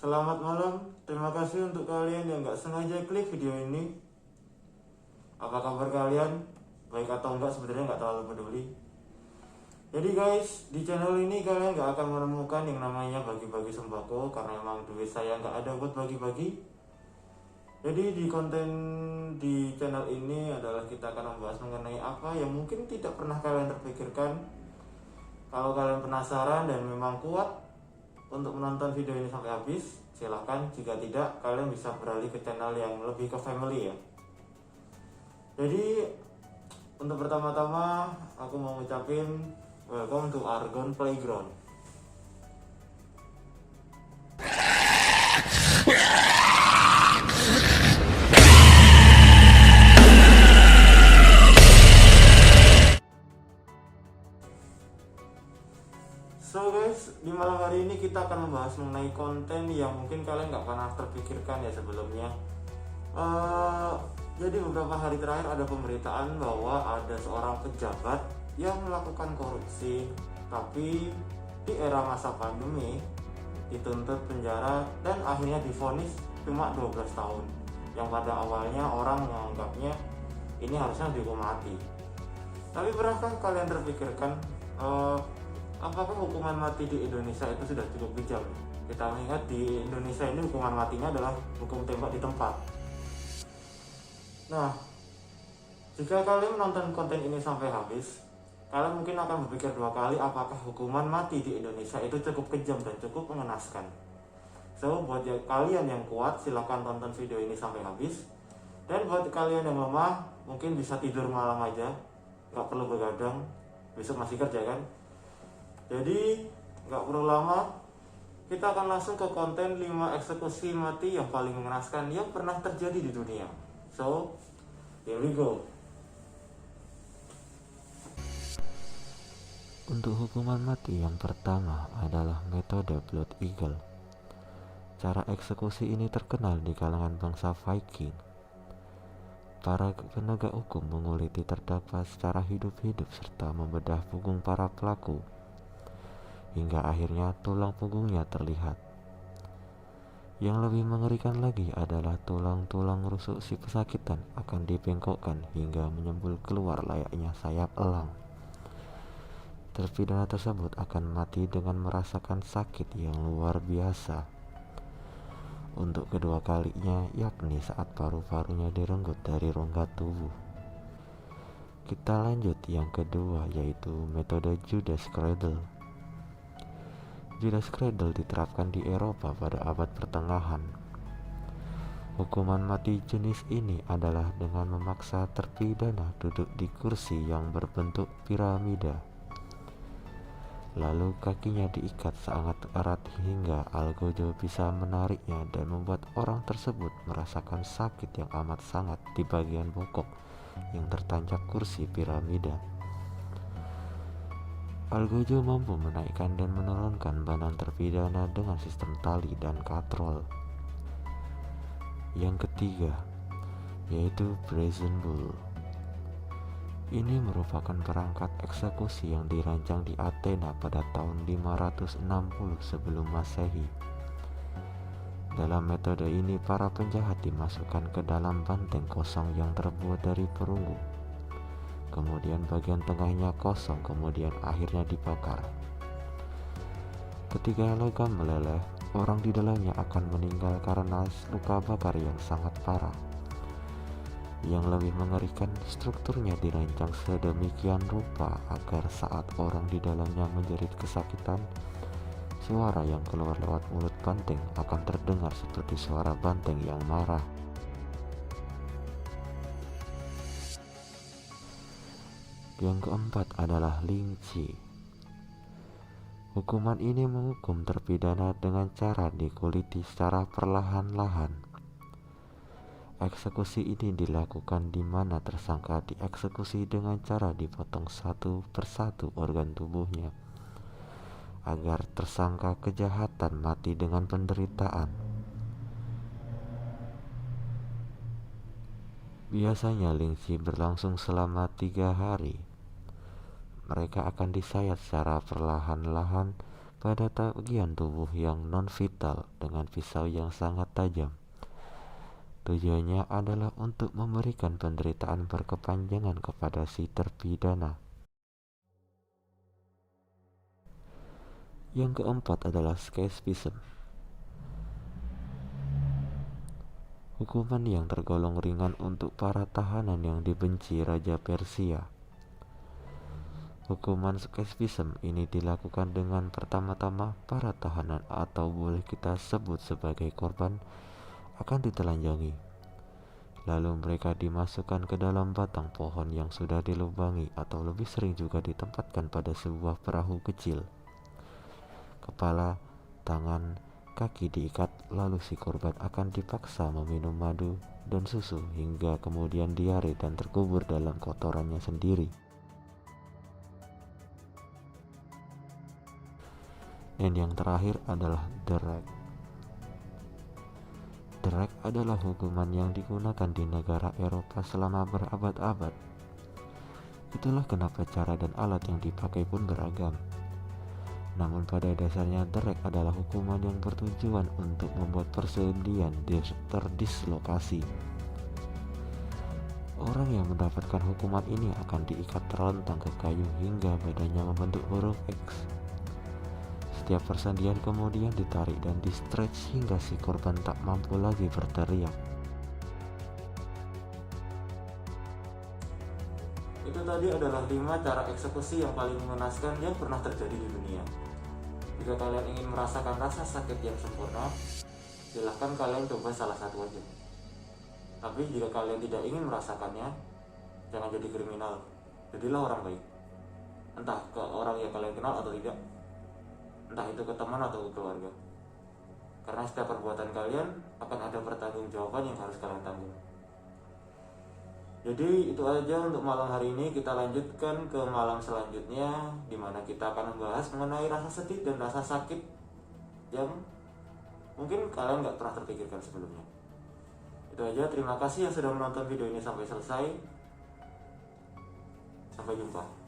Selamat malam, terima kasih untuk kalian yang gak sengaja klik video ini. Apa kabar kalian? Baik atau enggak sebenarnya gak terlalu peduli. Jadi guys, di channel ini kalian gak akan menemukan yang namanya bagi-bagi sembako, karena emang duit saya gak ada buat bagi-bagi. Jadi di konten di channel ini adalah kita akan membahas mengenai apa yang mungkin tidak pernah kalian terpikirkan. Kalau kalian penasaran dan memang kuat untuk menonton video ini sampai habis, silahkan. Jika tidak, kalian bisa beralih ke channel yang lebih ke family ya. Jadi untuk pertama-tama aku mau ngucapin welcome to Argon Playground. So guys, di malam hari ini kita akan membahas mengenai konten yang mungkin kalian gak pernah terpikirkan ya sebelumnya. Jadi beberapa hari terakhir ada pemberitaan bahwa ada seorang pejabat yang melakukan korupsi, tapi di era masa pandemi dituntut penjara dan akhirnya divonis cuma 12 tahun. Yang pada awalnya orang menganggapnya ini harusnya dihukum mati. Tapi pernahkah kalian terpikirkan apakah hukuman mati di Indonesia itu sudah cukup kejam? Kita mengingat di Indonesia ini hukuman matinya adalah hukum tembak di tempat. Nah, jika kalian menonton konten ini sampai habis, kalian mungkin akan berpikir dua kali apakah hukuman mati di Indonesia itu cukup kejam dan cukup mengenaskan. So, buat kalian yang kuat, silahkan tonton video ini sampai habis. Dan buat kalian yang lemah, mungkin bisa tidur malam aja, gak perlu begadang, besok masih kerja kan. Jadi nggak perlu lama, kita akan langsung ke konten 5 eksekusi mati yang paling mengenaskan yang pernah terjadi di dunia. So, here we go. Untuk hukuman mati yang pertama adalah metode Blood Eagle. Cara eksekusi ini terkenal di kalangan bangsa Viking. Para penegak hukum menguliti terdakwa secara hidup-hidup serta membedah punggung para pelaku hingga akhirnya tulang punggungnya terlihat. Yang lebih mengerikan lagi adalah tulang-tulang rusuk si pesakitan akan dibengkokkan hingga menyembul keluar layaknya sayap elang. Terpidana tersebut akan mati dengan merasakan sakit yang luar biasa untuk kedua kalinya, yakni saat paru-parunya direnggut dari rongga tubuh. Kita lanjut yang kedua, yaitu metode Judas Cradle. Judas Cradle diterapkan di Eropa pada abad pertengahan. Hukuman mati jenis ini adalah dengan memaksa terpidana duduk di kursi yang berbentuk piramida. Lalu kakinya diikat sangat erat hingga algojo bisa menariknya dan membuat orang tersebut merasakan sakit yang amat sangat di bagian bokok yang tertancap kursi piramida. Algojo mampu menaikkan dan menurunkan badan terpidana dengan sistem tali dan katrol. Yang ketiga, yaitu Brazen Bull. Ini merupakan perangkat eksekusi yang dirancang di Athena pada tahun 560 sebelum Masehi. Dalam metode ini, para penjahat dimasukkan ke dalam banteng kosong yang terbuat dari perunggu. Kemudian bagian tengahnya kosong, kemudian akhirnya dibakar. Ketika logam meleleh, orang di dalamnya akan meninggal karena luka bakar yang sangat parah. Yang lebih mengerikan, strukturnya dirancang sedemikian rupa agar saat orang di dalamnya menjerit kesakitan, suara yang keluar lewat mulut banteng akan terdengar seperti suara banteng yang marah. Yang keempat adalah lynchi. Hukuman ini menghukum terpidana dengan cara dikuliti secara perlahan-lahan. Eksekusi ini dilakukan di mana tersangka dieksekusi dengan cara dipotong satu persatu organ tubuhnya agar tersangka kejahatan mati dengan penderitaan. Biasanya lynchi berlangsung selama 3 hari. Mereka akan disayat secara perlahan-lahan pada bagian tubuh yang non-vital dengan pisau yang sangat tajam. Tujuannya adalah untuk memberikan penderitaan berkepanjangan kepada si terpidana. Yang keempat adalah escapism. Hukuman yang tergolong ringan untuk para tahanan yang dibenci Raja Persia. Hukuman escapism ini dilakukan dengan pertama-tama para tahanan atau boleh kita sebut sebagai korban akan ditelanjangi. Lalu mereka dimasukkan ke dalam batang pohon yang sudah dilubangi atau lebih sering juga ditempatkan pada sebuah perahu kecil. Kepala, tangan, kaki diikat, lalu si korban akan dipaksa meminum madu dan susu hingga kemudian diare dan terkubur dalam kotorannya sendiri. Dan yang terakhir adalah drag. Drag adalah hukuman yang digunakan di negara Eropa selama berabad-abad. Itulah kenapa cara dan alat yang dipakai pun beragam. Namun pada dasarnya drag adalah hukuman yang bertujuan untuk membuat persendian terdislokasi. Orang yang mendapatkan hukuman ini akan diikat terlentang ke kayu hingga badannya membentuk huruf X. Setiap persendian kemudian ditarik dan di-stretch hingga si korban tak mampu lagi berteriak. Itu tadi adalah 5 cara eksekusi yang paling mengenaskan yang pernah terjadi di dunia. Jika kalian ingin merasakan rasa sakit yang sempurna, silahkan kalian coba salah satu aja. Tapi jika kalian tidak ingin merasakannya, jangan jadi kriminal. Jadilah orang baik. Entah ke orang yang kalian kenal atau tidak. Entah itu ke teman atau ke keluarga. Karena setiap perbuatan kalian akan ada pertanggungjawaban yang harus kalian tanggung. Jadi itu aja untuk malam hari ini. Kita lanjutkan ke malam selanjutnya, di mana kita akan membahas mengenai rasa sedih dan rasa sakit yang mungkin kalian gak pernah terpikirkan sebelumnya. Itu aja, terima kasih yang sudah menonton video ini sampai selesai. Sampai jumpa.